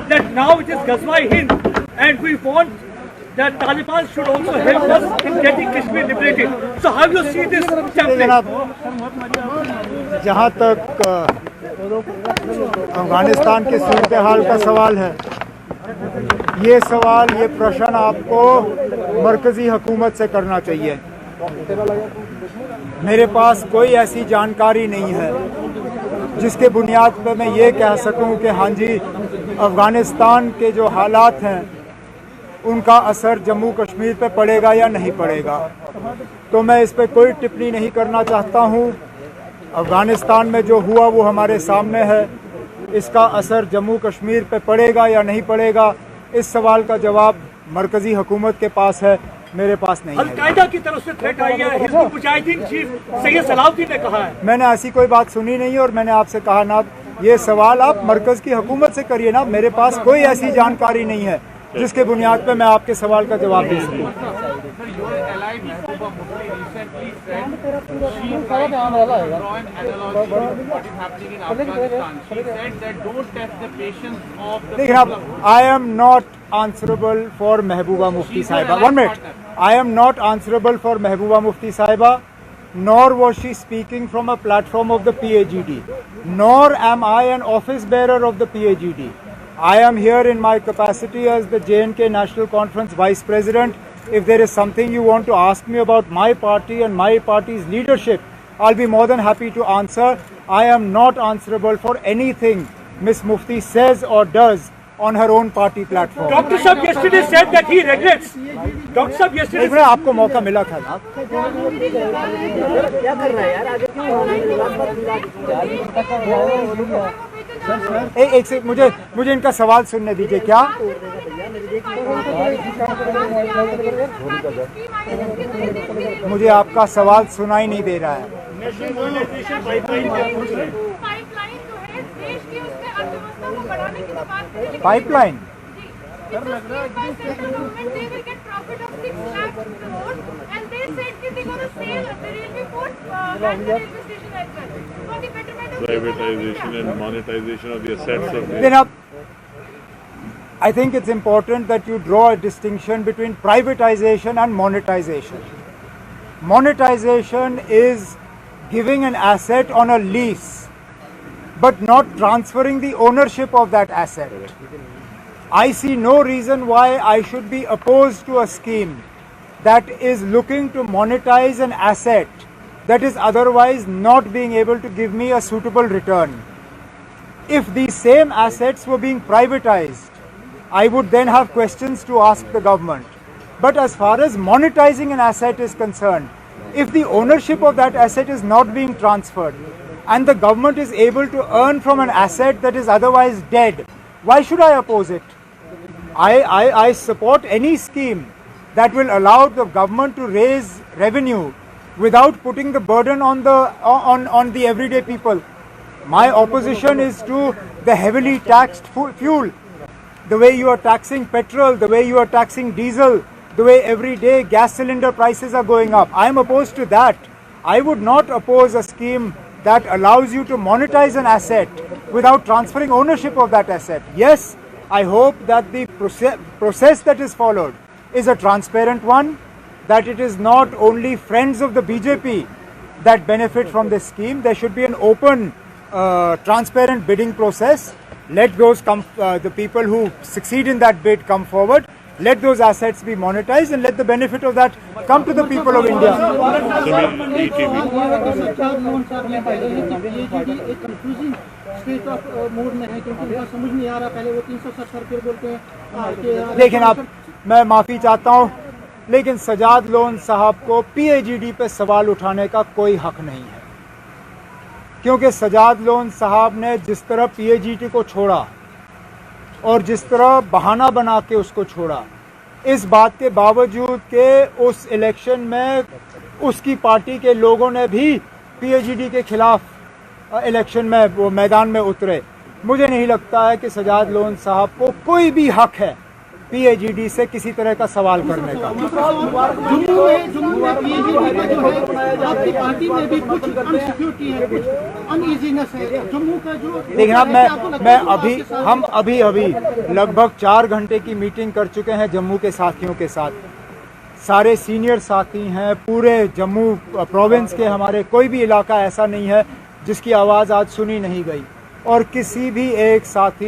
that now it is Ghazwa Hind, and we want that Taliban should also help us in getting Kashmir liberated. So how do you see this template? जहाँ तक अफगानिस्तान के सूरत हाल का सवाल है, ये प्रश्न आपको मरकज़ी हुकूमत से करना चाहिए। मेरे पास कोई ऐसी जानकारी नहीं है जिसके बुनियाद पर मैं ये कह सकूं कि हाँ जी, अफ़गानिस्तान के जो हालात हैं उनका असर जम्मू कश्मीर पे पड़ेगा या नहीं पड़ेगा। तो मैं इस पर कोई टिप्पणी नहीं करना चाहता हूँ। अफ़गानिस्तान में जो हुआ वो हमारे सामने है। इसका असर जम्मू कश्मीर पे पड़ेगा या नहीं पड़ेगा, इस सवाल का जवाब मरकज़ी हुकूमत के पास है, मेरे पास नहीं है। अल-कायदा की तरफ से थ्रेट आई है, हिज़्बुल मुजाहिदीन चीफ सैयद सलाउद्दीन ने कहा है। मैंने ऐसी कोई बात सुनी नहीं और मैंने आपसे कहा ना, ये सवाल आप मरकज़ की हुकूमत से करिए ना। मेरे पास कोई ऐसी जानकारी नहीं है जिसके बुनियाद पे मैं आपके सवाल का जवाब दे सकूं। देखिए आप, I am not answerable for Mehbooba Mufti Sahiba. 1 minute. I am not answerable for Mehbooba Mufti Sahiba, nor was she speaking from a platform of the PAGD, nor am I an office bearer of the PAGD. I am here in my capacity as the J&K National Conference Vice President. If there is something you want to ask me about my party and my party's leadership, I'll be more than happy to answer. I am not answerable for anything Miss Mufti says or does on her own party platform. Dr. Saab yesterday said that he regrets. Dr. Saab yesterday said आपको मौका मिला था ना। एक से मुझे इनका सवाल सुनने दीजिए। क्या मुझे आपका सवाल सुनाई नहीं दे रहा है। Pipeline privatization and monetization of the assets of the... Then I think it's important that you draw a distinction between privatization and monetization. Monetization is giving an asset on a lease but not transferring the ownership of that asset. I see no reason why I should be opposed to a scheme that is looking to monetize an asset that is otherwise not being able to give me a suitable return. If these same assets were being privatized, I would then have questions to ask the government. But as far as monetizing an asset is concerned, if the ownership of that asset is not being transferred, and the government is able to earn from an asset that is otherwise dead, why should I oppose it? I support any scheme that will allow the government to raise revenue without putting the burden on the everyday people. My opposition is to the heavily taxed fuel, the way you are taxing petrol, the way you are taxing diesel, the way every day gas cylinder prices are going up. I am opposed to that. I would not oppose a scheme that allows you to monetize an asset without transferring ownership of that asset. Yes, I hope that the process that is followed is a transparent one, that it is not only friends of the BJP that benefit from this scheme. There should be an open, transparent bidding process. Let those the people who succeed in that bid come forward. Let those assets be monetized and let the benefit of that come to the people of India. लेकिन आप, मैं माफ़ी चाहता हूँ, लेकिन Sajjad loan साहब को PAGD पे सवाल उठाने का कोई हक नहीं है, क्योंकि सजाद लोन साहब ने जिस तरह PAGD को छोड़ा और जिस तरह बहाना बना के उसको छोड़ा, इस बात के बावजूद कि उस इलेक्शन में उसकी पार्टी के लोगों ने भी PAGD के खिलाफ इलेक्शन में वो मैदान में उतरे, मुझे नहीं लगता है कि सजाद लोन साहब को कोई भी हक है PAGD से किसी तरह का सवाल करने का। जम्मू में PAGD का जो है, आपकी पार्टी में भी कुछ अनसिक्योरिटी है, कुछ अनईजीनेस है। जम्मू का जो लेकिन अब हम अभी लगभग 4 घंटे की मीटिंग कर चुके हैं जम्मू के साथियों के साथ। सारे सीनियर साथी हैं, पूरे जम्मू प्रोविंस के हमारे कोई भी इलाका ऐसा नहीं है जिसकी आवाज़ आज सुनी नहीं गई, और किसी भी एक साथी